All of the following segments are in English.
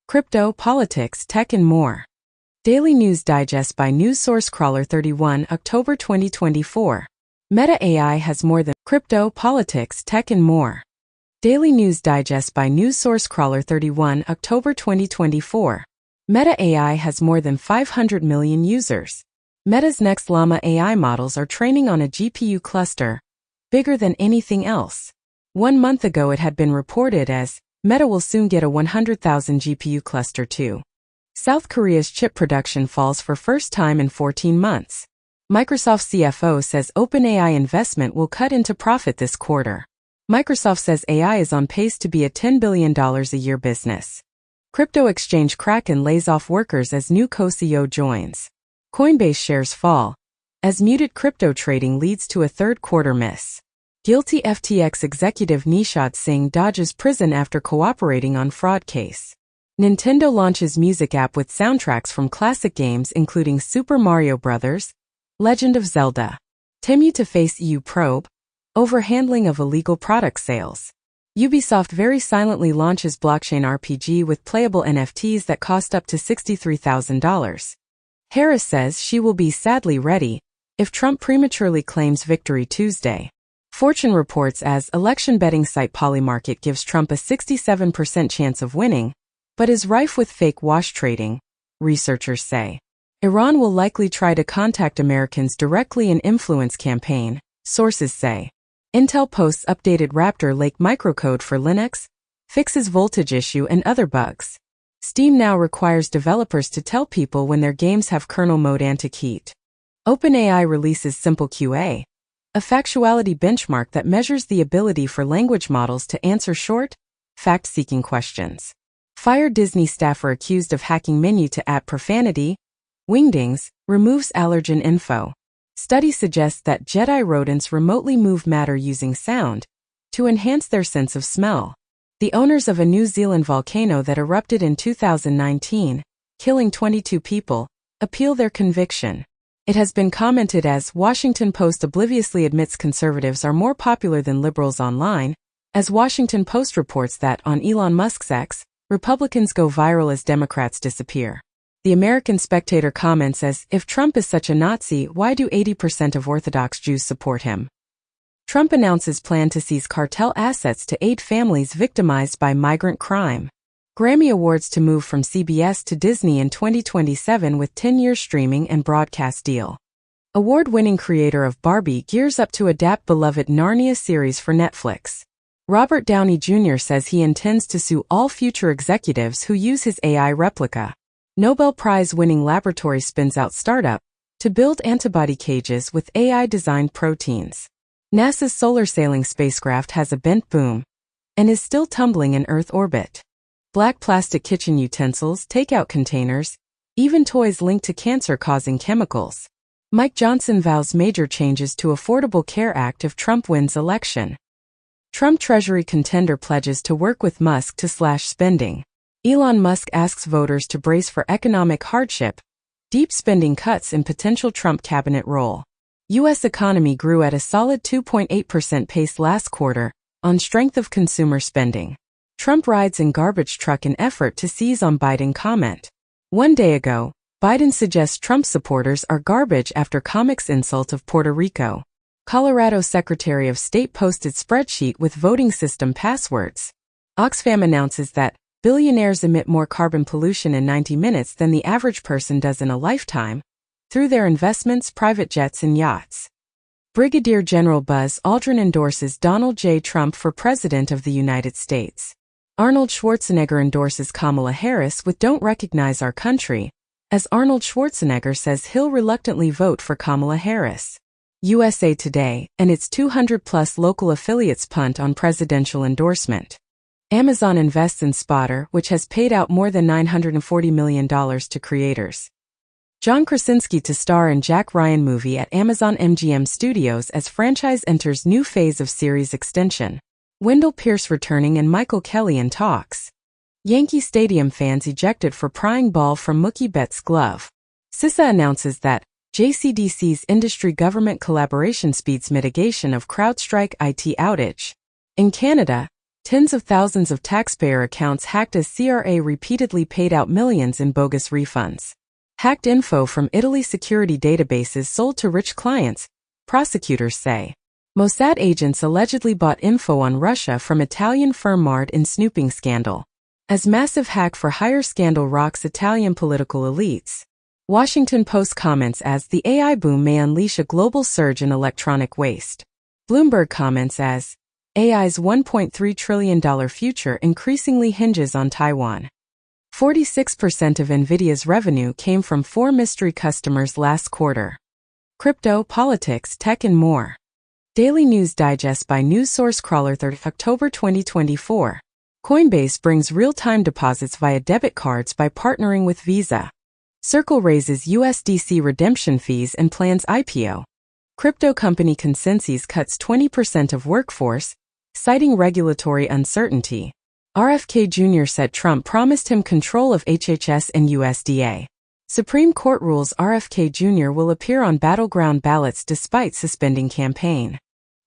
crypto, politics, tech and more. Daily News Digest by News Source Crawler 31 October 2024. Meta AI has more than crypto, politics, tech and more. Daily News Digest by News Source Crawler 31 October 2024. Meta AI has more than 500 million users. Meta's next Llama AI models are training on a GPU cluster bigger than anything else. 1 month ago it had been reported as Meta will soon get a 100,000 GPU cluster too. South Korea's chip production falls for first time in 14 months. Microsoft CFO says OpenAI investment will cut into profit this quarter. Microsoft says AI is on pace to be a $10 billion a year business. Crypto exchange Kraken lays off workers as new co-CEO joins. Coinbase shares fall as muted crypto trading leads to a third quarter miss. Guilty FTX executive Nishad Singh dodges prison after cooperating on fraud case. Nintendo launches music app with soundtracks from classic games including Super Mario Bros., Legend of Zelda. Temu to face EU probe over handling of illegal product sales. Ubisoft very silently launches blockchain RPG with playable NFTs that cost up to $63,000. Harris says she will be sadly ready if Trump prematurely claims victory Tuesday. Fortune reports as election betting site Polymarket gives Trump a 67% chance of winning, but is rife with fake wash trading, researchers say. Iran will likely try to contact Americans directly in influence campaign, sources say. Intel posts updated Raptor Lake microcode for Linux, fixes voltage issue and other bugs. Steam now requires developers to tell people when their games have kernel mode anti-cheat. OpenAI releases Simple QA, a factuality benchmark that measures the ability for language models to answer short, fact-seeking questions. Fire Disney staffer accused of hacking menu to add profanity. Wingdings removes allergen info. Study suggests that Jedi rodents remotely move matter using sound to enhance their sense of smell. The owners of a New Zealand volcano that erupted in 2019, killing 22 people, appeal their conviction. It has been commented as Washington Post obliviously admits conservatives are more popular than liberals online, as Washington Post reports that on Elon Musk's X, Republicans go viral as Democrats disappear. The American Spectator comments as, if Trump is such a Nazi, why do 80% of Orthodox Jews support him? Trump announces plan to seize cartel assets to aid families victimized by migrant crime. Grammy Awards to move from CBS to Disney in 2027 with 10-year streaming and broadcast deal. Award-winning creator of Barbie gears up to adapt beloved Narnia series for Netflix. Robert Downey Jr. says he intends to sue all future executives who use his AI replica. Nobel Prize-winning laboratory spins out startup to build antibody cages with AI-designed proteins. NASA's solar sailing spacecraft has a bent boom and is still tumbling in Earth orbit. Black plastic kitchen utensils, takeout containers, even toys linked to cancer-causing chemicals. Mike Johnson vows major changes to Affordable Care Act if Trump wins election. Trump Treasury contender pledges to work with Musk to slash spending. Elon Musk asks voters to brace for economic hardship, deep spending cuts in potential Trump cabinet role. U.S. economy grew at a solid 2.8% pace last quarter, on strength of consumer spending. Trump rides in garbage truck in effort to seize on Biden comment. 1 day ago, Biden suggests Trump supporters are garbage after comics insult of Puerto Rico. Colorado Secretary of State posted spreadsheet with voting system passwords. Oxfam announces that billionaires emit more carbon pollution in 90 minutes than the average person does in a lifetime, through their investments, private jets and yachts. Brigadier General Buzz Aldrin endorses Donald J. Trump for President of the United States. Arnold Schwarzenegger endorses Kamala Harris with Don't Recognize Our Country, as Arnold Schwarzenegger says he'll reluctantly vote for Kamala Harris. USA Today and its 200-plus local affiliates punt on presidential endorsement. Amazon invests in Spotter, which has paid out more than $940 million to creators. John Krasinski to star in Jack Ryan movie at Amazon MGM Studios as franchise enters new phase of series extension. Wendell Pierce returning and Michael Kelly in talks. Yankee Stadium fans ejected for prying ball from Mookie Betts' glove. CISA announces that JCDC's industry government collaboration speeds mitigation of CrowdStrike IT outage. In Canada, Tens of thousands of taxpayer accounts hacked as CRA repeatedly paid out millions in bogus refunds. Hacked info from Italy security databases sold to rich clients, prosecutors say. Mossad agents allegedly bought info on Russia from Italian firm marred in snooping scandal. As massive hack for hire scandal rocks Italian political elites. Washington Post comments as the AI boom may unleash a global surge in electronic waste. Bloomberg comments as AI's $1.3 trillion future increasingly hinges on Taiwan. 46% of NVIDIA's revenue came from 4 mystery customers last quarter. Crypto, politics, tech and more. Daily News Digest by News Source Crawler 3 October 2024. Coinbase brings real-time deposits via debit cards by partnering with Visa. Circle raises USDC redemption fees and plans IPO. Crypto company Consensus cuts 20% of workforce, citing regulatory uncertainty. RFK Jr. said Trump promised him control of HHS and USDA. Supreme Court rules RFK Jr. will appear on battleground ballots despite suspending campaign.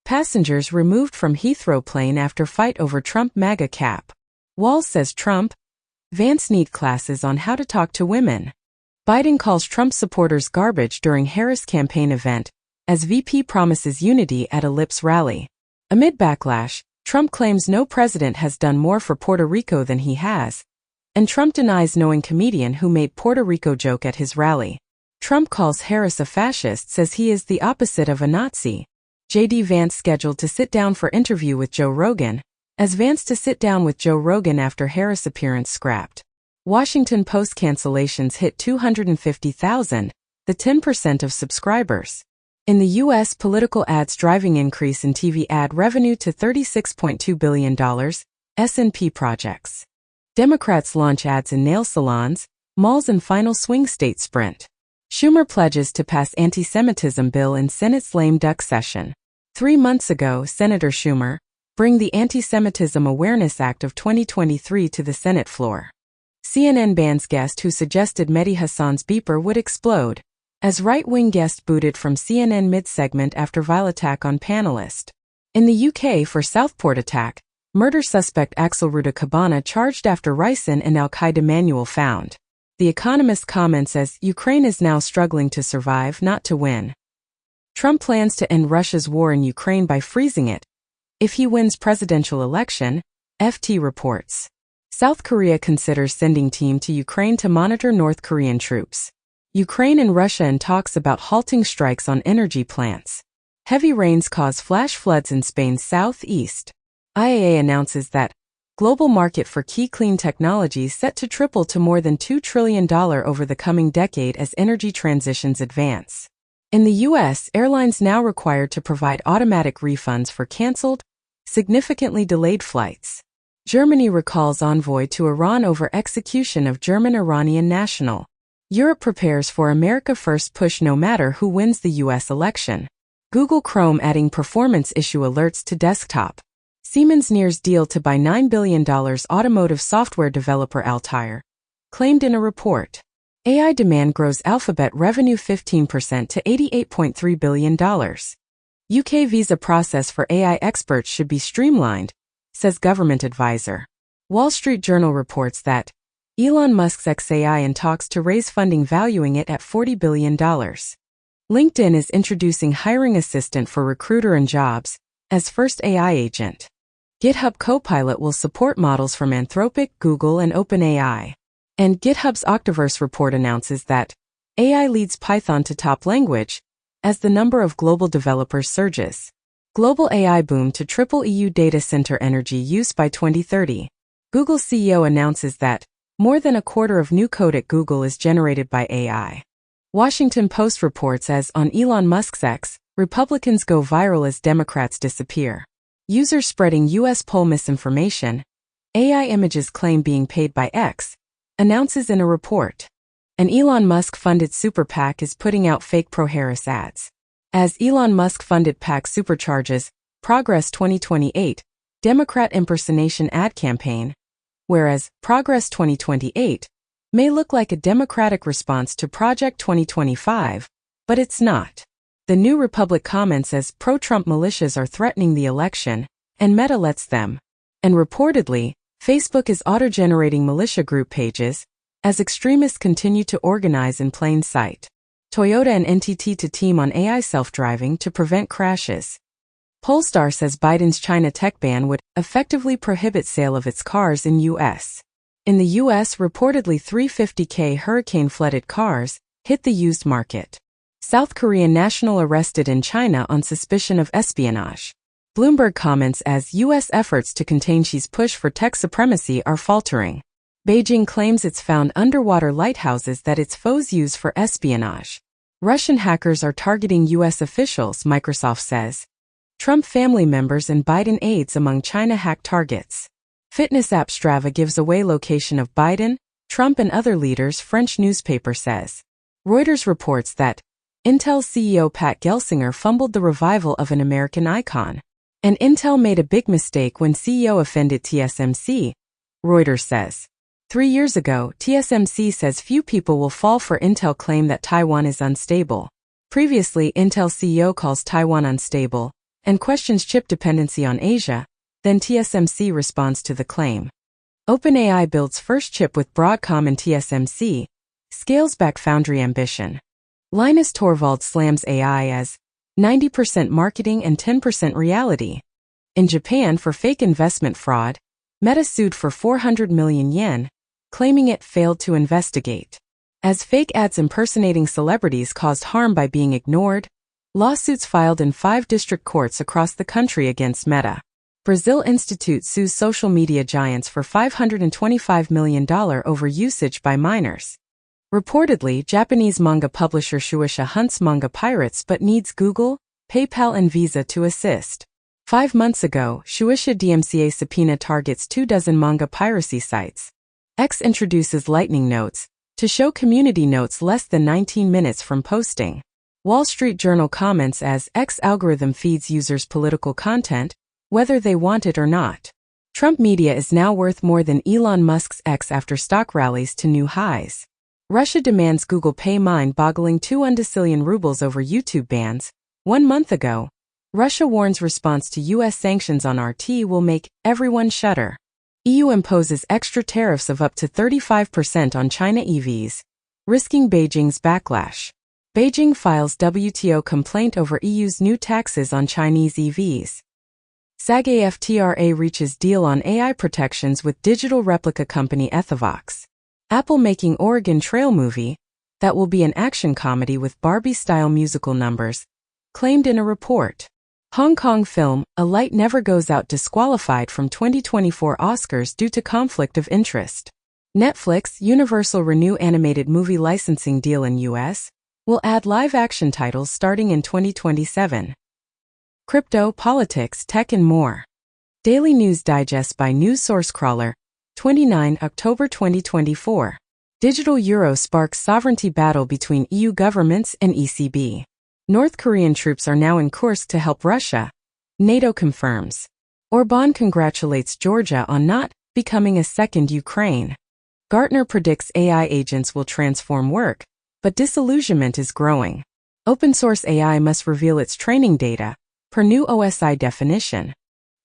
Passengers removed from Heathrow plane after fight over Trump MAGA cap. Walz says Trump, Vance need classes on how to talk to women. Biden calls Trump supporters garbage during Harris campaign event, as VP promises unity at a Lips rally. Amid backlash, Trump claims no president has done more for Puerto Rico than he has, and Trump denies knowing comedian who made Puerto Rico joke at his rally. Trump calls Harris a fascist, says he is the opposite of a Nazi. J.D. Vance scheduled to sit down for interview with Joe Rogan, as Vance to sit down with Joe Rogan after Harris appearance scrapped. Washington Post cancellations hit 250,000, the 10% of subscribers. In the U.S., political ads driving increase in TV ad revenue to $36.2 billion, S&P projects. Democrats launch ads in nail salons, malls and final swing state sprint. Schumer pledges to pass anti-Semitism bill in Senate's lame duck session. 3 months ago, Senator Schumer bring the Anti-Semitism Awareness Act of 2023 to the Senate floor. CNN bans guest who suggested Mehdi Hasan's beeper would explode, as right-wing guest booted from CNN mid-segment after vile attack on panelist. In the UK for Southport attack, murder suspect Axel Rudakabana charged after ricin and al-Qaeda manual found. The Economist comments as Ukraine is now struggling to survive, not to win. Trump plans to end Russia's war in Ukraine by freezing it if he wins presidential election, FT reports. South Korea considers sending team to Ukraine to monitor North Korean troops. Ukraine and Russia in talks about halting strikes on energy plants. Heavy rains cause flash floods in Spain's southeast. IEA announces that global market for key clean technologies set to triple to more than $2 trillion over the coming decade as energy transitions advance. In the U.S., airlines now required to provide automatic refunds for canceled, significantly delayed flights. Germany recalls envoy to Iran over execution of German-Iranian national. Europe prepares for America First push no matter who wins the U.S. election. Google Chrome adding performance issue alerts to desktop. Siemens nears deal to buy $9 billion automotive software developer Altair, claimed in a report. AI demand grows Alphabet revenue 15% to $88.3 billion. UK visa process for AI experts should be streamlined, says government advisor. Wall Street Journal reports that Elon Musk's XAI in talks to raise funding valuing it at $40 billion. LinkedIn is introducing hiring assistant for recruiter and jobs as first AI agent. GitHub Copilot will support models from Anthropic, Google, and OpenAI. And GitHub's Octoverse report announces that AI leads Python to top language as the number of global developers surges. Global AI boom to triple EU data center energy use by 2030. Google CEO announces that more than a quarter of new code at Google is generated by AI. Washington Post reports as on Elon Musk's X, Republicans go viral as Democrats disappear. Users spreading U.S. poll misinformation. AI images claim being paid by X, announces in a report. An Elon Musk-funded super PAC is putting out fake pro-Harris ads. As Elon Musk-funded PAC supercharges Progress 2028, Democrat impersonation ad campaign, whereas Progress 2028 may look like a Democratic response to Project 2025, but it's not. The New Republic comments as pro-Trump militias are threatening the election, and Meta lets them. And reportedly, Facebook is auto-generating militia group pages as extremists continue to organize in plain sight. Toyota and NTT to team on AI self-driving to prevent crashes. Polestar says Biden's China tech ban would effectively prohibit sale of its cars in U.S. In the U.S., reportedly 350K hurricane-flooded cars hit the used market. South Korean national arrested in China on suspicion of espionage. Bloomberg comments as U.S. efforts to contain Xi's push for tech supremacy are faltering. Beijing claims it's found underwater lighthouses that its foes use for espionage. Russian hackers are targeting U.S. officials, Microsoft says. Trump family members and Biden aides among China-hacked targets. Fitness app Strava gives away location of Biden, Trump and other leaders, French newspaper says. Reuters reports that Intel CEO Pat Gelsinger fumbled the revival of an American icon. And Intel made a big mistake when CEO offended TSMC, Reuters says. 3 years ago, TSMC says few people will fall for Intel claim that Taiwan is unstable. Previously, Intel CEO calls Taiwan unstable and questions chip dependency on Asia, then TSMC responds to the claim. OpenAI builds first chip with Broadcom and TSMC, scales back foundry ambition. Linus Torvalds slams AI as 90% marketing and 10% reality. In Japan for fake investment fraud, Meta sued for 400 million yen, claiming it failed to investigate. As fake ads impersonating celebrities caused harm by being ignored, lawsuits filed in 5 district courts across the country against Meta. Brazil Institute sues social media giants for $525 million over usage by minors. Reportedly, Japanese manga publisher Shueisha hunts manga pirates but needs Google, PayPal and Visa to assist. 5 months ago, Shueisha DMCA subpoena targets 24 manga piracy sites. X introduces Lightning Notes to show community notes less than 19 minutes from posting. Wall Street Journal comments as X algorithm feeds users political content, whether they want it or not. Trump media is now worth more than Elon Musk's X after stock rallies to new highs. Russia demands Google pay mind-boggling 2 undecillion rubles over YouTube bans. 1 month ago, Russia warns response to U.S. sanctions on RT will make everyone shudder. EU imposes extra tariffs of up to 35% on China EVs, risking Beijing's backlash. Beijing files WTO complaint over EU's new taxes on Chinese EVs. SAG-AFTRA reaches deal on AI protections with digital replica company Ethovox. Apple making Oregon Trail movie, that will be an action comedy with Barbie-style musical numbers, claimed in a report. Hong Kong film, A Light Never Goes Out disqualified from 2024 Oscars due to conflict of interest. Netflix, Universal renew animated movie licensing deal in U.S., will add live-action titles starting in 2027. Crypto, politics, tech and more. Daily News Digest by News Source Crawler, 29 October 2024. Digital euro sparks sovereignty battle between EU governments and ECB. North Korean troops are now in Kursk to help Russia, NATO confirms. Orbán congratulates Georgia on not becoming a second Ukraine. Gartner predicts AI agents will transform work, but disillusionment is growing. Open source AI must reveal its training data, per new OSI definition.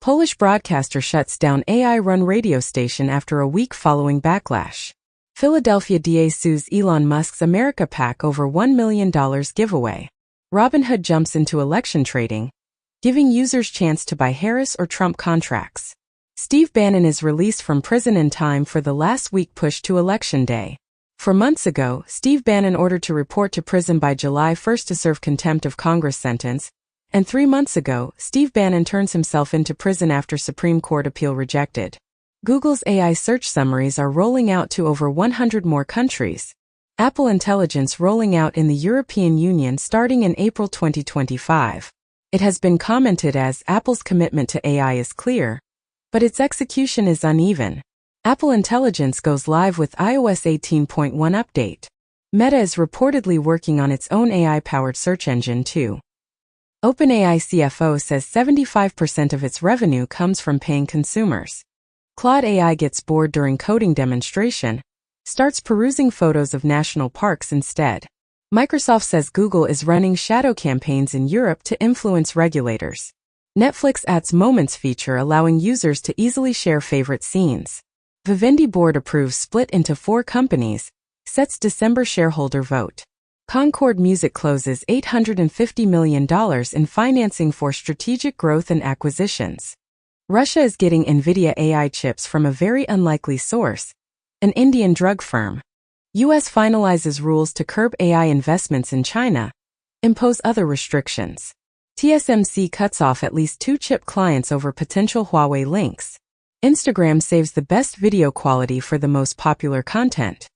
Polish broadcaster shuts down AI-run radio station after a week following backlash. Philadelphia DA sues Elon Musk's America PAC over $1 million giveaway. Robinhood jumps into election trading, giving users chance to buy Harris or Trump contracts. Steve Bannon is released from prison in time for the last week push to Election Day. 4 months ago, Steve Bannon ordered to report to prison by July 1 to serve contempt of Congress sentence, and 3 months ago, Steve Bannon turns himself into prison after Supreme Court appeal rejected. Google's AI search summaries are rolling out to over 100 more countries. Apple Intelligence rolling out in the European Union starting in April 2025. It has been commented as Apple's commitment to AI is clear, but its execution is uneven. Apple Intelligence goes live with iOS 18.1 update. Meta is reportedly working on its own AI-powered search engine too. OpenAI CFO says 75% of its revenue comes from paying consumers. Claude AI gets bored during coding demonstration, starts perusing photos of national parks instead. Microsoft says Google is running shadow campaigns in Europe to influence regulators. Netflix adds Moments feature allowing users to easily share favorite scenes. Vivendi board approves split into 4 companies, sets December shareholder vote. Concord Music closes $850 million in financing for strategic growth and acquisitions. Russia is getting NVIDIA AI chips from a very unlikely source, an Indian drug firm. U.S. finalizes rules to curb AI investments in China, impose other restrictions. TSMC cuts off at least 2 chip clients over potential Huawei links. Instagram saves the best video quality for the most popular content.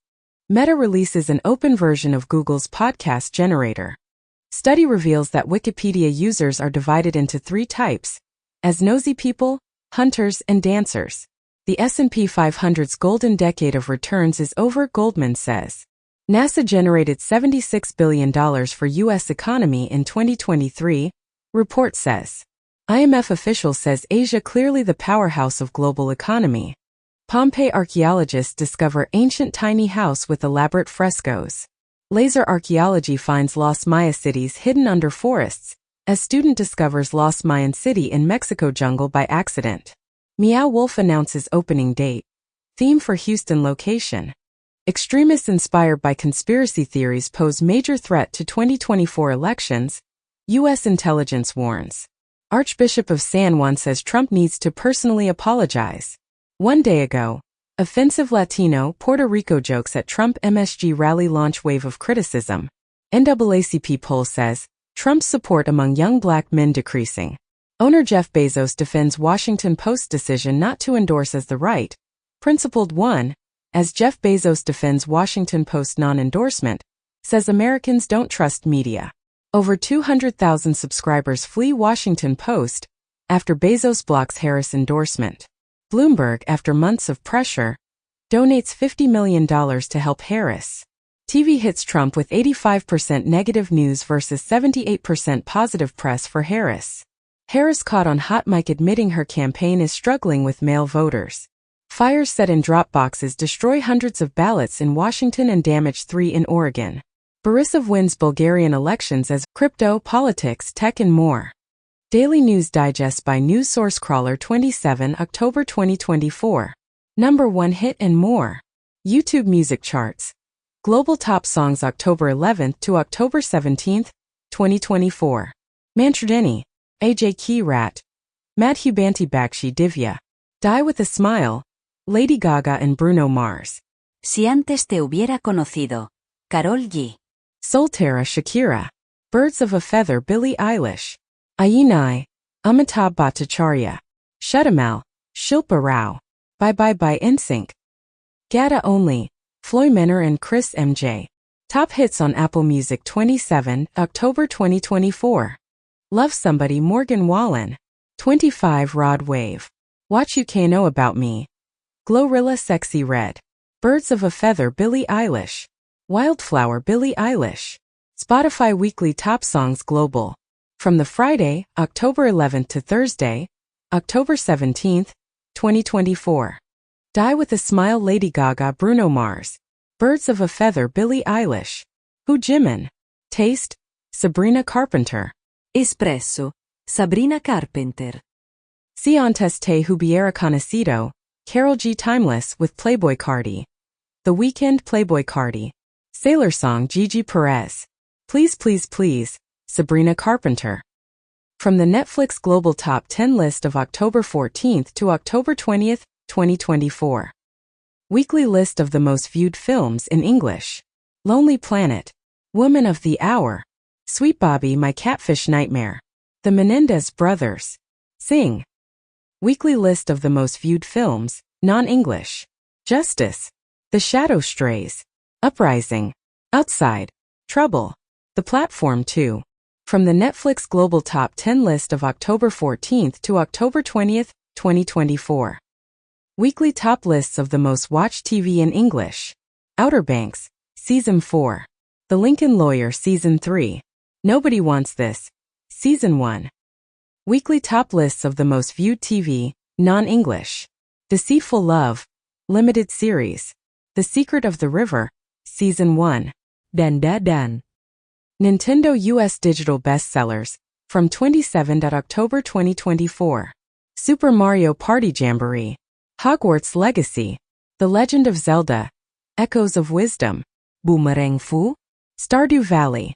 Meta releases an open version of Google's podcast generator. Study reveals that Wikipedia users are divided into 3 types, as nosy people, hunters, and dancers. The S&P 500's golden decade of returns is over, Goldman says. NASA generated $76 billion for U.S. economy in 2023, report says. IMF official says Asia clearly the powerhouse of global economy. Pompeii archaeologists discover ancient tiny house with elaborate frescoes. Laser archaeology finds lost Maya cities hidden under forests, as student discovers lost Mayan city in Mexico jungle by accident. Meow Wolf announces opening date. Theme for Houston location. Extremists inspired by conspiracy theories pose major threat to 2024 elections, U.S. intelligence warns. Archbishop of San Juan says Trump needs to personally apologize. One day ago, offensive Latino Puerto Rico jokes at Trump MSG rally launch wave of criticism. NAACP poll says, Trump's support among young black men decreasing. Owner Jeff Bezos defends Washington Post decision not to endorse as the right, principled one, as Jeff Bezos defends Washington Post non-endorsement, says Americans don't trust media. Over 200,000 subscribers flee Washington Post after Bezos blocks Harris endorsement. Bloomberg, after months of pressure, donates $50 million to help Harris. TV hits Trump with 85% negative news versus 78% positive press for Harris. Harris caught on hot mic admitting her campaign is struggling with male voters. Fires set in drop boxes destroy hundreds of ballots in Washington and damage 3 in Oregon. Borisov wins Bulgarian elections as crypto, politics, tech and more. Daily News Digest by News Source Crawler 27 October 2024. Number 1 hit and more. YouTube Music Charts. Global Top Songs October 11th to October 17th, 2024. Mantradini, AJ Key Rat, Madhubanti Bakshi Divya. Die with a Smile, Lady Gaga and Bruno Mars. Si antes te hubiera conocido. Karol G. Soltera Shakira. Birds of a Feather Billie Eilish. Ayinai, Amitabh Bhattacharya. Shudamal, Shilpa Rao. Bye Bye Bye NSYNC. Gada Only, Floy Menor and Chris MJ. Top hits on Apple Music 27 October 2024. Love Somebody Morgan Wallen. 25 Rod Wave. What You Can Know About Me. Glorilla Sexy Red. Birds of a Feather Billie Eilish. Wildflower Billie Eilish. Spotify Weekly Top Songs Global. From the Friday, October 11th to Thursday, October 17th, 2024. Die with a Smile Lady Gaga Bruno Mars. Birds of a Feather Billie Eilish. Hu Jimin. Taste, Sabrina Carpenter. Espresso, Sabrina Carpenter. Si antes te hubiera conocido, Karol G. Timeless with Playboy Cardi. The Weeknd Playboy Cardi. Sailor Song Gigi Perez. Please Please Please, Sabrina Carpenter. From the Netflix Global Top 10 list of October 14th to October 20th, 2024. Weekly list of the most viewed films in English. Lonely Planet. Woman of the Hour. Sweet Bobby My Catfish Nightmare. The Menendez Brothers. Sing. Weekly list of the most viewed films, non-English. Justice. The Shadow Strays. Uprising. Outside. Trouble. The Platform 2. From the Netflix Global Top 10 list of October 14th to October 20th, 2024. Weekly top lists of the most watched TV in English. Outer Banks, Season 4. The Lincoln Lawyer Season 3. Nobody Wants This, Season 1. Weekly top lists of the most viewed TV, non-English. Deceitful Love, Limited Series. The Secret of the River, Season 1. Dan Dan Dan. Nintendo US Digital Bestsellers, from 27 October 2024. Super Mario Party Jamboree, Hogwarts Legacy, The Legend of Zelda, Echoes of Wisdom, Boomerang Fu, Stardew Valley,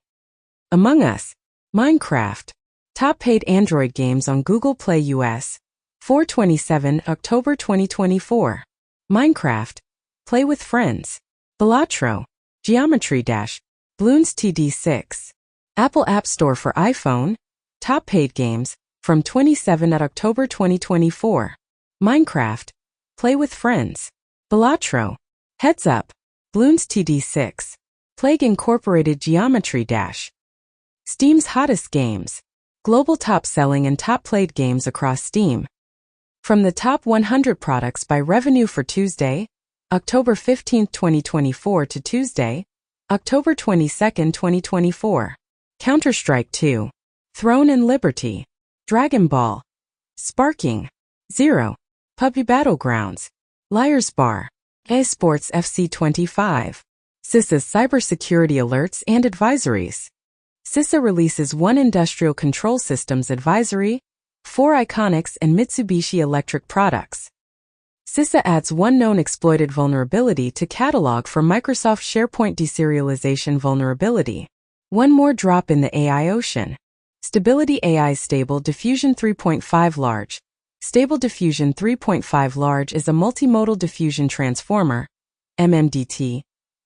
Among Us, Minecraft. Top paid Android games on Google Play US, 4/27 October 2024. Minecraft, Play with Friends, Balatro, Geometry Dash, Bloons TD6. Apple App Store for iPhone, top paid games, from 27 October 2024. Minecraft, Play with Friends, Balatro, Heads Up, Bloons TD6. Plague Incorporated Geometry Dash. Steam's hottest games. Global top-selling and top-played games across Steam. From the top 100 products by revenue for Tuesday, October 15, 2024 to Tuesday, October 22, 2024. Counter-Strike 2. Throne and Liberty. Dragon Ball. Sparking. Zero. PUBG Battlegrounds. Liars Bar. Esports FC 25. CISA's cybersecurity alerts and advisories. CISA releases 1 Industrial Control Systems Advisory, 4 Iconics and Mitsubishi Electric products. CISA adds 1 known exploited vulnerability to catalog for Microsoft SharePoint deserialization vulnerability. 1 more drop in the AI ocean. Stability AI Stable Diffusion 3.5 Large. Stable Diffusion 3.5 Large is a multimodal diffusion transformer, MMDT,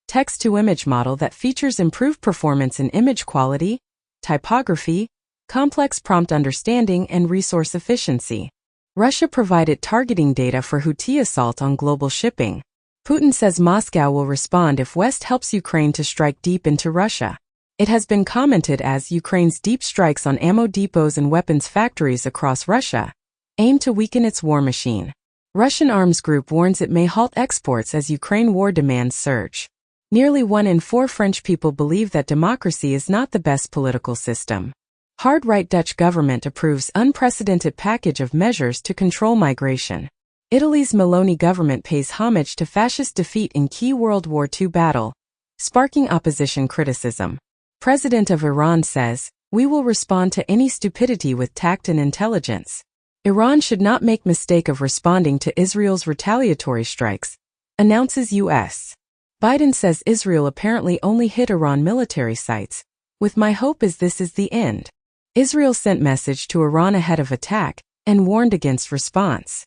text-to-image model that features improved performance in image quality, typography, complex prompt understanding, and resource efficiency. Russia provided targeting data for Houthi assault on global shipping. Putin says Moscow will respond if West helps Ukraine to strike deep into Russia. It has been commented as Ukraine's deep strikes on ammo depots and weapons factories across Russia aim to weaken its war machine. Russian arms group warns it may halt exports as Ukraine war demands surge. Nearly 1 in 4 French people believe that democracy is not the best political system. Hard-right Dutch government approves unprecedented package of measures to control migration. Italy's Meloni government pays homage to fascist defeat in key World War II battle, sparking opposition criticism. President of Iran says, "We will respond to any stupidity with tact and intelligence." Iran should not make mistake of responding to Israel's retaliatory strikes, announces U.S. Biden says Israel apparently only hit Iran military sites, with "My hope is this is the end." Israel sent message to Iran ahead of attack and warned against response.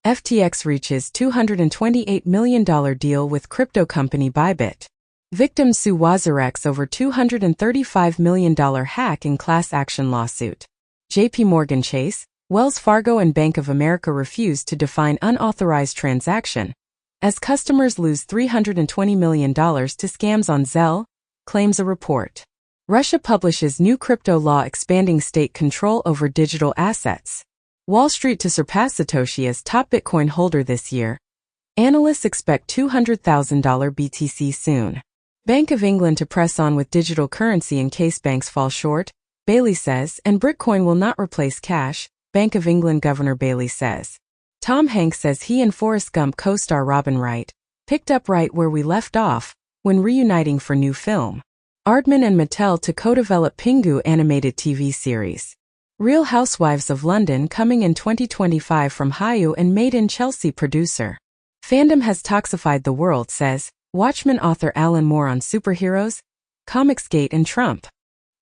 FTX reaches $228 million deal with crypto company Bybit. Victims sue WazirX over $235 million hack in class action lawsuit. JP Morgan Chase, Wells Fargo and Bank of America refuse to define unauthorized transaction, as customers lose $320 million to scams on Zelle, claims a report. Russia publishes new crypto law expanding state control over digital assets. Wall Street to surpass Satoshi as top Bitcoin holder this year. Analysts expect $200,000 BTC soon. Bank of England to press on with digital currency in case banks fall short, Bailey says, and Bitcoin will not replace cash, Bank of England Governor Bailey says. Tom Hanks says he and Forrest Gump co-star Robin Wright picked up right where we left off when reuniting for new film. Aardman and Mattel to co-develop Pingu animated TV series. Real Housewives of London coming in 2025 from Hayu and Made in Chelsea producer. Fandom has toxified the world, says Watchmen author Alan Moore on superheroes, Comicsgate and Trump.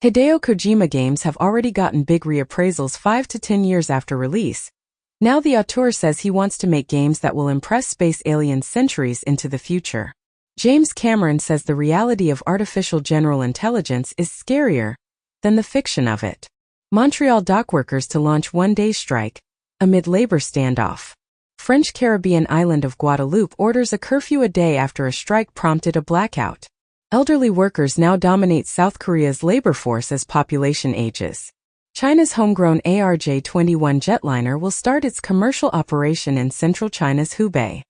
Hideo Kojima games have already gotten big reappraisals 5 to 10 years after release. Now the auteur says he wants to make games that will impress space aliens centuries into the future. James Cameron says the reality of artificial general intelligence is scarier than the fiction of it. Montreal dockworkers to launch one-day strike amid labor standoff. French Caribbean island of Guadeloupe orders a curfew a day after a strike prompted a blackout. Elderly workers now dominate South Korea's labor force as population ages. China's homegrown ARJ-21 jetliner will start its commercial operation in central China's Hubei.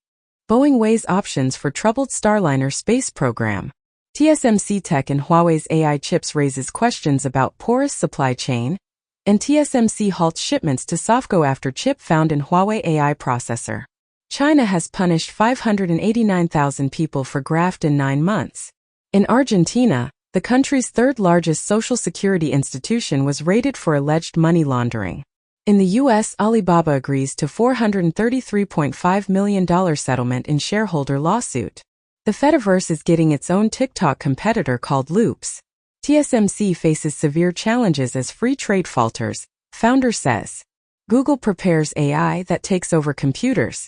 Boeing weighs options for troubled Starliner space program. TSMC Tech and Huawei's AI chips raises questions about porous supply chain, and TSMC halts shipments to SoftBank after chip found in Huawei AI processor. China has punished 589,000 people for graft in 9 months. In Argentina, the country's third-largest social security institution, was raided for alleged money laundering. In the U.S., Alibaba agrees to $433.5 million settlement in shareholder lawsuit. The Fediverse is getting its own TikTok competitor called Loops. TSMC faces severe challenges as free trade falters, founder says. Google prepares AI that takes over computers.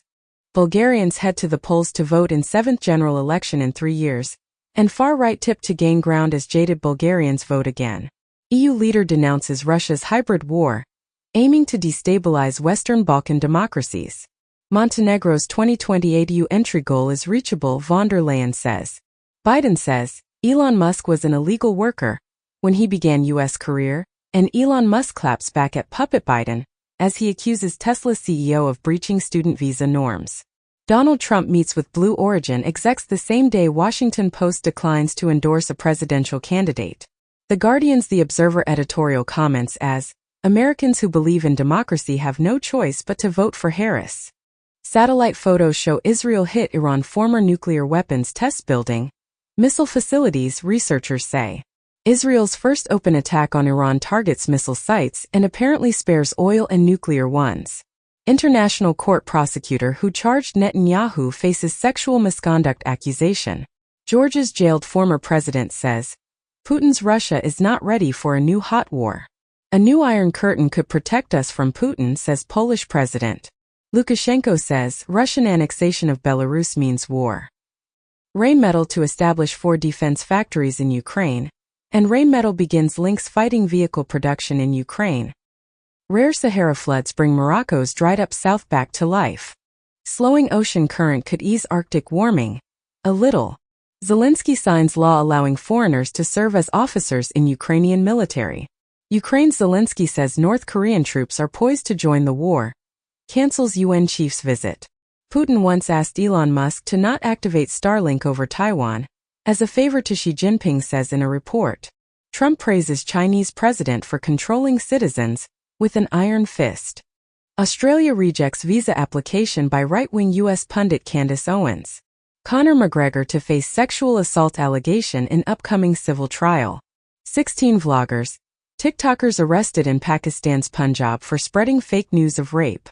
Bulgarians head to the polls to vote in 7th general election in 3 years, and far-right tip to gain ground as jaded Bulgarians vote again. EU leader denounces Russia's hybrid war, aiming to destabilize Western Balkan democracies. Montenegro's 2028 EU entry goal is reachable, von der Leyen says. Biden says, Elon Musk was an illegal worker when he began U.S. career, and Elon Musk claps back at Puppet Biden as he accuses Tesla CEO of breaching student visa norms. Donald Trump meets with Blue Origin execs the same day Washington Post declines to endorse a presidential candidate. The Guardian's The Observer editorial comments as, Americans who believe in democracy have no choice but to vote for Harris. Satellite photos show Israel hit Iran former nuclear weapons test building, missile facilities, researchers say. Israel's first open attack on Iran targets missile sites and apparently spares oil and nuclear ones. International court prosecutor who charged Netanyahu faces sexual misconduct accusation. Georgia's jailed former president says, Putin's Russia is not ready for a new hot war. A new Iron Curtain could protect us from Putin, says Polish president. Lukashenko says Russian annexation of Belarus means war. Rheinmetall to establish 4 defense factories in Ukraine, and Rheinmetall begins links fighting vehicle production in Ukraine. Rare Sahara floods bring Morocco's dried-up south back to life. Slowing ocean current could ease Arctic warming a little. Zelensky signs law allowing foreigners to serve as officers in Ukrainian military. Ukraine's Zelensky says North Korean troops are poised to join the war. Cancels UN chief's visit. Putin once asked Elon Musk to not activate Starlink over Taiwan, as a favor to Xi Jinping, says in a report. Trump praises Chinese president for controlling citizens with an iron fist. Australia rejects visa application by right-wing U.S. pundit Candace Owens. Conor McGregor to face sexual assault allegation in upcoming civil trial. 16 vloggers, TikTokers arrested in Pakistan's Punjab for spreading fake news of rape.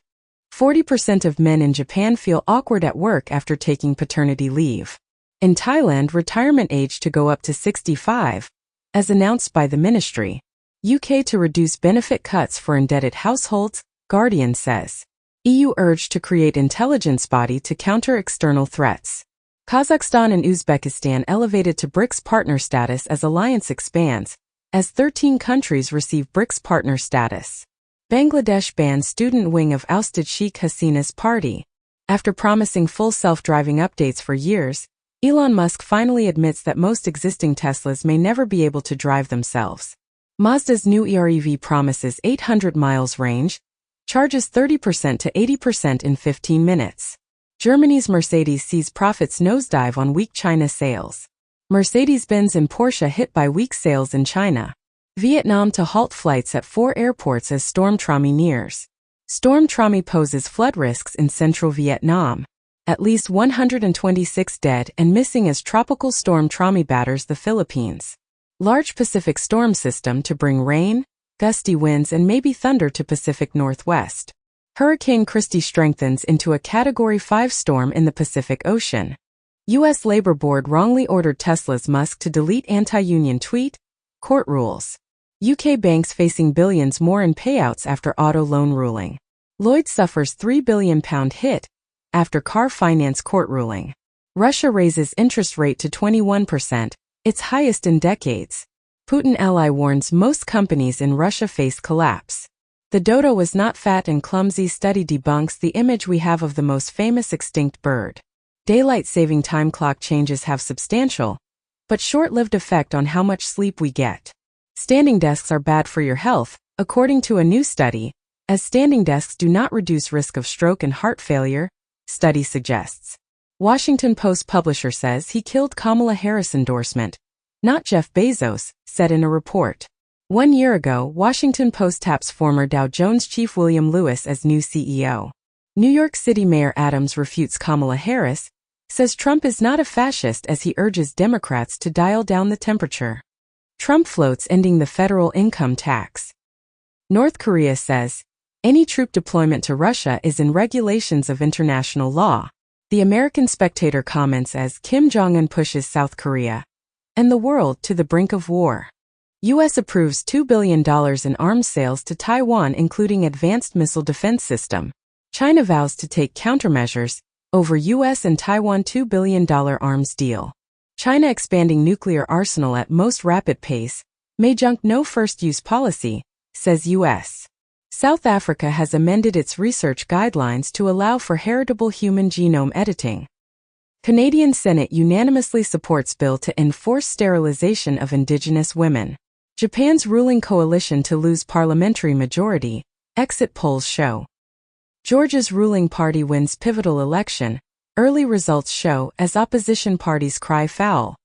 40% of men in Japan feel awkward at work after taking paternity leave. In Thailand, retirement age to go up to 65, as announced by the ministry. UK to reduce benefit cuts for indebted households, Guardian says. EU urged to create intelligence body to counter external threats. Kazakhstan and Uzbekistan elevated to BRICS partner status as alliance expands, as 13 countries receive BRICS partner status. Bangladesh bans student wing of ousted Sheikh Hasina's party. After promising full self-driving updates for years, Elon Musk finally admits that most existing Teslas may never be able to drive themselves. Mazda's new EREV promises 800 miles range, charges 30% to 80% in 15 minutes. Germany's Mercedes sees profits nosedive on weak China sales. Mercedes-Benz and Porsche hit by weak sales in China. Vietnam to halt flights at 4 airports as Storm Trami nears. Storm Trami poses flood risks in central Vietnam. At least 126 dead and missing as Tropical Storm Trami batters the Philippines. Large Pacific storm system to bring rain, gusty winds and maybe thunder to Pacific Northwest. Hurricane Christy strengthens into a Category 5 storm in the Pacific Ocean. U.S. Labor Board wrongly ordered Tesla's Musk to delete anti-union tweet, court rules. UK banks facing billions more in payouts after auto loan ruling. Lloyds suffers £3 billion hit after car finance court ruling. Russia raises interest rate to 21%, its highest in decades. Putin ally warns most companies in Russia face collapse. The dodo was not fat and clumsy study debunks the image we have of the most famous extinct bird. Daylight saving time clock changes have substantial, but short-lived effect on how much sleep we get. Standing desks are bad for your health, according to a new study, as standing desks do not reduce risk of stroke and heart failure, study suggests. Washington Post publisher says he killed Kamala Harris endorsement, not Jeff Bezos, said in a report. 1 year ago, Washington Post taps former Dow Jones chief William Lewis as new CEO. New York City Mayor Adams refutes Kamala Harris, says Trump is not a fascist as he urges Democrats to dial down the temperature. Trump floats ending the federal income tax. North Korea says, any troop deployment to Russia is in regulations of international law. The American Spectator comments as Kim Jong-un pushes South Korea and the world to the brink of war. U.S. approves $2 billion in arms sales to Taiwan, including advanced missile defense system. China vows to take countermeasures over U.S. and Taiwan $2 billion arms deal. China expanding nuclear arsenal at most rapid pace, may junk no first-use policy, says U.S. South Africa has amended its research guidelines to allow for heritable human genome editing. Canadian Senate unanimously supports bill to enforce sterilization of Indigenous women. Japan's ruling coalition to lose parliamentary majority, exit polls show. Georgia's ruling party wins pivotal election, early results show as opposition parties cry foul.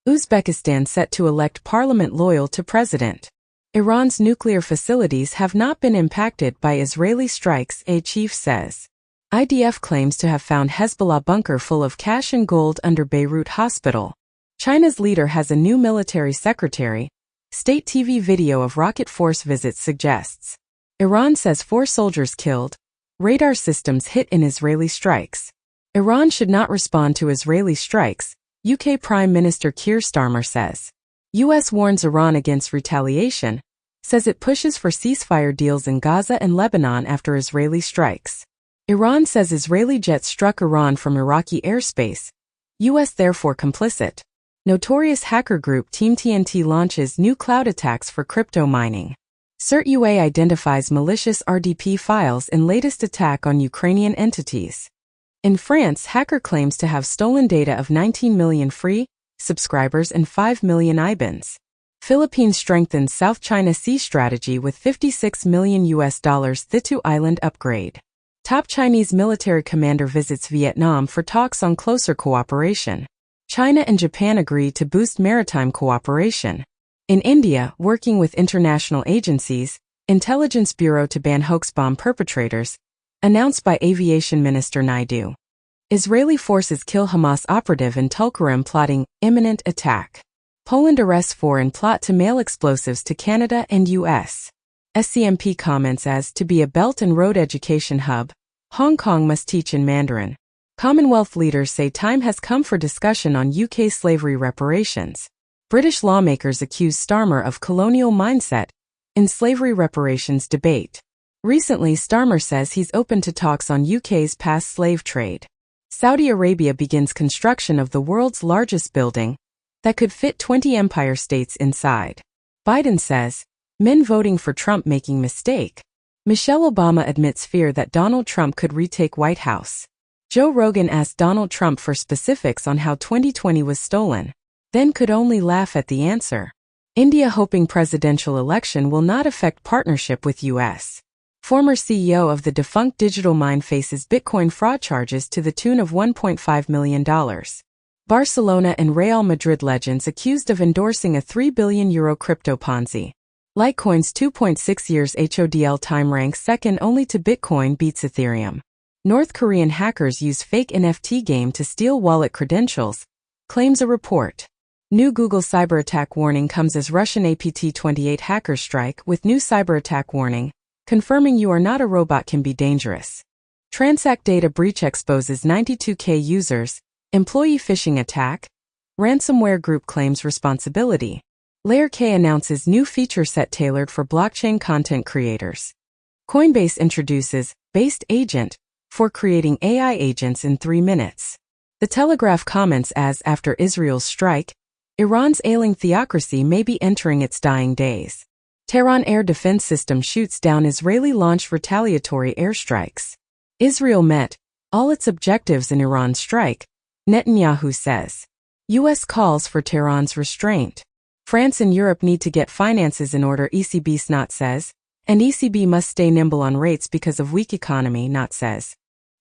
Uzbekistan set to elect parliament loyal to president. Iran's nuclear facilities have not been impacted by Israeli strikes, a chief says. IDF claims to have found Hezbollah bunker full of cash and gold under Beirut hospital. China's leader has a new military secretary, state TV video of rocket force visits suggests. Iran says 4 soldiers killed, radar systems hit in Israeli strikes. Iran should not respond to Israeli strikes, UK Prime Minister Keir Starmer says. US warns Iran against retaliation, says it pushes for ceasefire deals in Gaza and Lebanon after Israeli strikes. Iran says Israeli jets struck Iran from Iraqi airspace, US therefore complicit. Notorious hacker group Team TNT launches new cloud attacks for crypto mining. CERT-UA identifies malicious RDP files in latest attack on Ukrainian entities. In France, hacker claims to have stolen data of 19 million free subscribers and 5 million IBANs. Philippines strengthens South China Sea strategy with $56 million Thitu Island upgrade. Top Chinese military commander visits Vietnam for talks on closer cooperation. China and Japan agree to boost maritime cooperation. In India, working with international agencies, Intelligence Bureau to ban hoax bomb perpetrators, announced by Aviation Minister Naidu. Israeli forces kill Hamas operative in Tulkarem plotting imminent attack. Poland arrests 4 in plot to mail explosives to Canada and U.S. SCMP comments as to be a Belt and Road education hub, Hong Kong must teach in Mandarin. Commonwealth leaders say time has come for discussion on UK slavery reparations. British lawmakers accuse Starmer of colonial mindset in slavery reparations debate. Recently, Starmer says he's open to talks on UK's past slave trade. Saudi Arabia begins construction of the world's largest building that could fit 20 empire states inside. Biden says, men voting for Trump making mistake. Michelle Obama admits fear that Donald Trump could retake White House. Joe Rogan asked Donald Trump for specifics on how 2020 was stolen, then could only laugh at the answer. India hoping presidential election will not affect partnership with U.S. Former CEO of the defunct digital mine faces Bitcoin fraud charges to the tune of $1.5 million. Barcelona and Real Madrid legends accused of endorsing a €3 billion crypto Ponzi. Litecoin's 2.6 years HODL time ranks second only to Bitcoin beats Ethereum. North Korean hackers use fake NFT game to steal wallet credentials, claims a report. New Google cyber attack warning comes as Russian APT-28 hackers strike with new cyber attack warning, confirming you are not a robot can be dangerous. Transact data breach exposes 92K users, employee phishing attack, ransomware group claims responsibility. Layer K announces new feature set tailored for blockchain content creators. Coinbase introduces Based Agent for creating AI agents in 3 minutes. The Telegraph comments as after Israel's strike, Iran's ailing theocracy may be entering its dying days. Tehran air defense system shoots down Israeli-launched retaliatory airstrikes. Israel met all its objectives in Iran's strike, Netanyahu says. U.S. calls for Tehran's restraint. France and Europe need to get finances in order, ECB Snot says, and ECB must stay nimble on rates because of weak economy, Not says.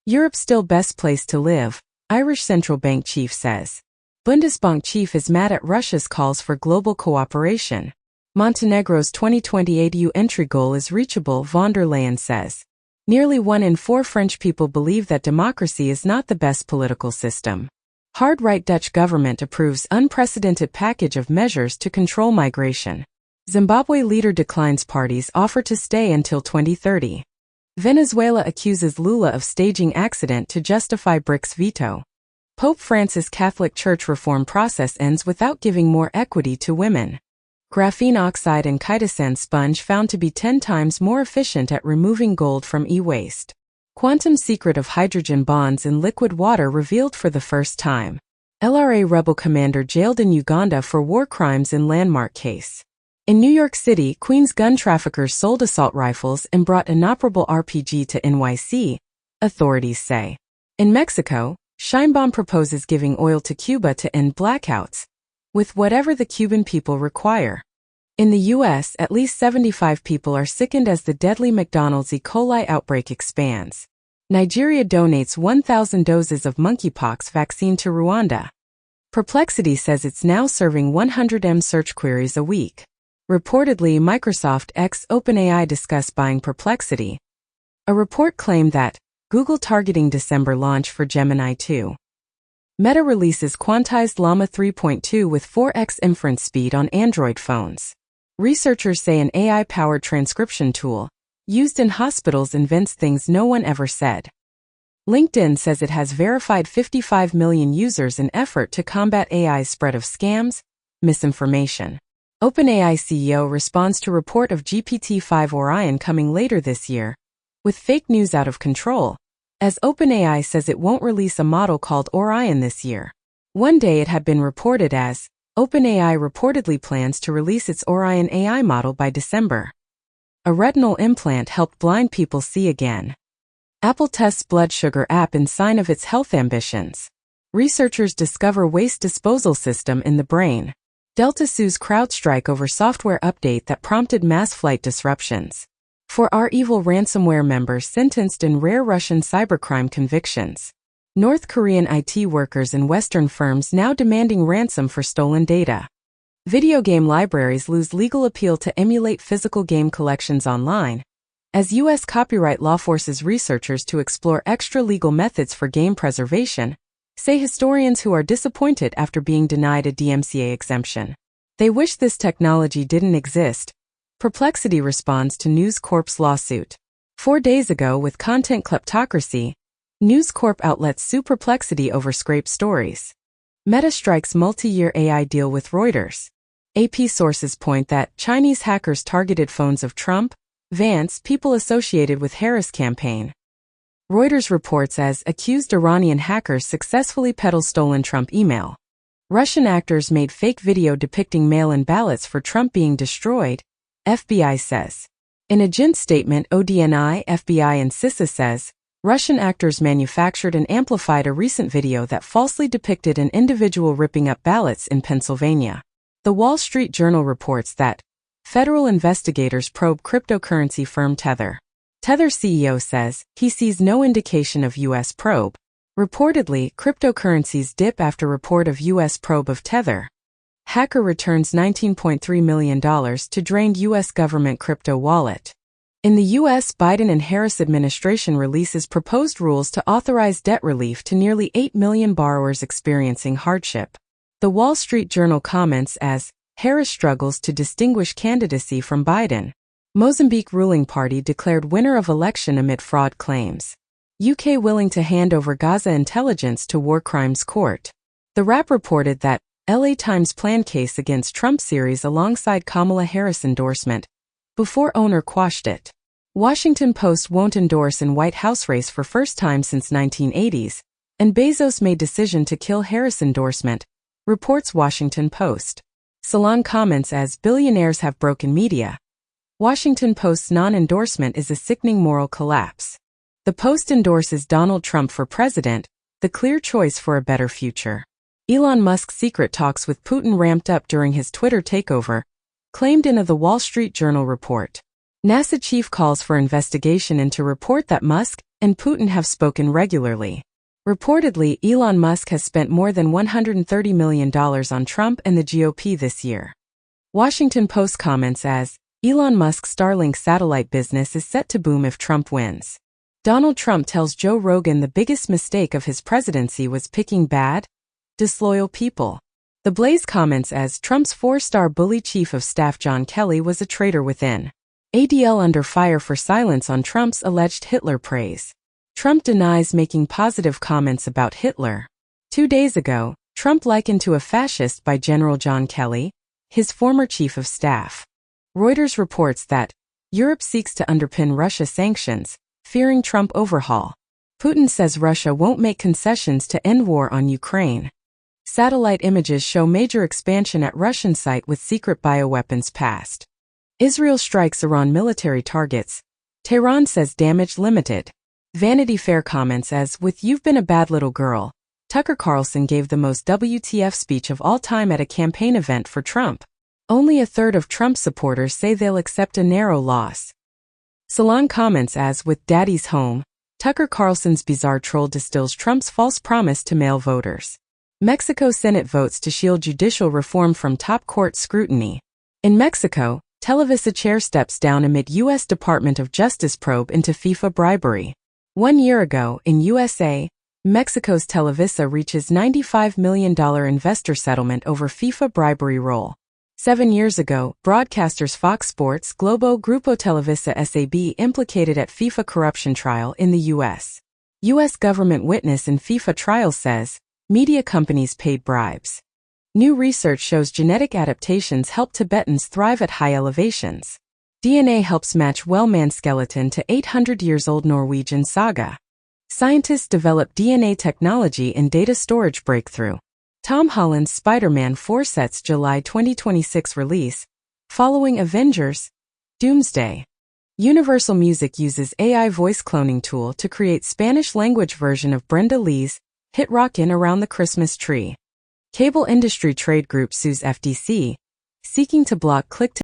Europe's still best place to live, Irish central bank chief says. Bundesbank chief is mad at Russia's calls for global cooperation. Montenegro's 2028 EU entry goal is reachable, von der Leyen says. Nearly 1 in 4 French people believe that democracy is not the best political system. Hard-right Dutch government approves unprecedented package of measures to control migration. Zimbabwe leader declines parties offer to stay until 2030. Venezuela accuses Lula of staging accident to justify BRICS veto. Pope Francis Catholic Church reform process ends without giving more equity to women. Graphene oxide and chitosan sponge found to be 10 times more efficient at removing gold from e-waste. Quantum secret of hydrogen bonds in liquid water revealed for the first time. LRA rebel commander jailed in Uganda for war crimes in landmark case. In New York City, Queens gun traffickers sold assault rifles and brought inoperable RPG to NYC, authorities say. In Mexico, Sheinbaum proposes giving oil to Cuba to end blackouts, with whatever the Cuban people require. In the U.S., at least 75 people are sickened as the deadly McDonald's E. coli outbreak expands. Nigeria donates 1,000 doses of monkeypox vaccine to Rwanda. Perplexity says it's now serving 100M search queries a week. Reportedly, Microsoft x OpenAI discuss buying Perplexity. A report claimed that Google targeting December launch for Gemini 2. Meta releases quantized Llama 3.2 with 4x inference speed on Android phones. Researchers say an AI-powered transcription tool, used in hospitals, invents things no one ever said. LinkedIn says it has verified 55 million users in effort to combat AI's spread of scams, misinformation. OpenAI CEO responds to report of GPT-5 Orion coming later this year, with fake news out of control, as OpenAI says it won't release a model called Orion this year. One day it had been reported as, OpenAI reportedly plans to release its Orion AI model by December. A retinal implant helped blind people see again. Apple tests blood sugar app in sign of its health ambitions. Researchers discover waste disposal system in the brain. Delta sues CrowdStrike over software update that prompted mass flight disruptions. For our evil ransomware members sentenced in rare Russian cybercrime convictions. North Korean IT workers in Western firms now demanding ransom for stolen data. Video game libraries lose legal appeal to emulate physical game collections online, as U.S. copyright law forces researchers to explore extra-legal methods for game preservation, say historians who are disappointed after being denied a DMCA exemption. They wish this technology didn't exist. Perplexity responds to News Corp's lawsuit. 4 days ago, with content kleptocracy, News Corp outlets sue Perplexity over scraped stories. Meta strikes multi-year AI deal with Reuters. AP sources point that Chinese hackers targeted phones of Trump, Vance, people associated with Harris campaign. Reuters reports as accused Iranian hackers successfully peddle stolen Trump email. Russian actors made fake video depicting mail-in ballots for Trump being destroyed, FBI says. In a joint statement, ODNI, FBI and CISA says, Russian actors manufactured and amplified a recent video that falsely depicted an individual ripping up ballots in Pennsylvania. The Wall Street Journal reports that federal investigators probe cryptocurrency firm Tether. Tether CEO says he sees no indication of U.S. probe. Reportedly, cryptocurrencies dip after report of U.S. probe of Tether. Hacker returns $19.3 million to drained U.S. government crypto wallet. In the U.S., Biden and Harris administration releases proposed rules to authorize debt relief to nearly 8 million borrowers experiencing hardship. The Wall Street Journal comments as Harris struggles to distinguish candidacy from Biden. Mozambique ruling party declared winner of election amid fraud claims. UK willing to hand over Gaza intelligence to war crimes court. The Wrap reported that LA Times planned case against Trump series alongside Kamala Harris endorsement, before owner quashed it. Washington Post won't endorse in White House race for first time since 1980s, and Bezos made decision to kill Harris endorsement, reports Washington Post. Salon comments as billionaires have broken media. Washington Post's non-endorsement is a sickening moral collapse. The Post endorses Donald Trump for president, the clear choice for a better future. Elon Musk's secret talks with Putin ramped up during his Twitter takeover, claimed in The Wall Street Journal report. NASA chief calls for investigation into report that Musk and Putin have spoken regularly. Reportedly, Elon Musk has spent more than $130 million on Trump and the GOP this year. Washington Post comments as, Elon Musk's Starlink satellite business is set to boom if Trump wins. Donald Trump tells Joe Rogan the biggest mistake of his presidency was picking bad, disloyal people. The Blaze comments as Trump's four-star bully chief of staff John Kelly was a traitor within. ADL under fire for silence on Trump's alleged Hitler praise. Trump denies making positive comments about Hitler. 2 days ago, Trump likened to a fascist by General John Kelly, his former chief of staff. Reuters reports that Europe seeks to underpin Russia sanctions, fearing Trump overhaul. Putin says Russia won't make concessions to end war on Ukraine. Satellite images show major expansion at Russian site with secret bioweapons passed. Israel strikes Iran military targets. Tehran says damage limited. Vanity Fair comments as, with "You've been a bad little girl." Tucker Carlson gave the most WTF speech of all time at a campaign event for Trump. Only a third of Trump supporters say they'll accept a narrow loss. Salon comments as, with Daddy's home, Tucker Carlson's bizarre troll distills Trump's false promise to male voters. Mexico Senate votes to shield judicial reform from top court scrutiny. In Mexico, Televisa chair steps down amid U.S. Department of Justice probe into FIFA bribery. 1 year ago, in USA, Mexico's Televisa reaches $95 million investor settlement over FIFA bribery roll. 7 years ago, broadcasters Fox Sports, Globo, Grupo Televisa SAB implicated at FIFA corruption trial in the U.S. U.S. government witness in FIFA trial says media companies paid bribes. New research shows genetic adaptations help Tibetans thrive at high elevations. DNA helps match whale-man skeleton to 800-years-old Norwegian saga. Scientists develop DNA technology in data storage breakthrough. Tom Holland's Spider-Man 4 sets July 2026 release, following Avengers: Doomsday. Universal Music uses AI voice cloning tool to create Spanish-language version of Brenda Lee's hit Rockin' Around the Christmas Tree. Cable industry trade group sues FTC, seeking to block click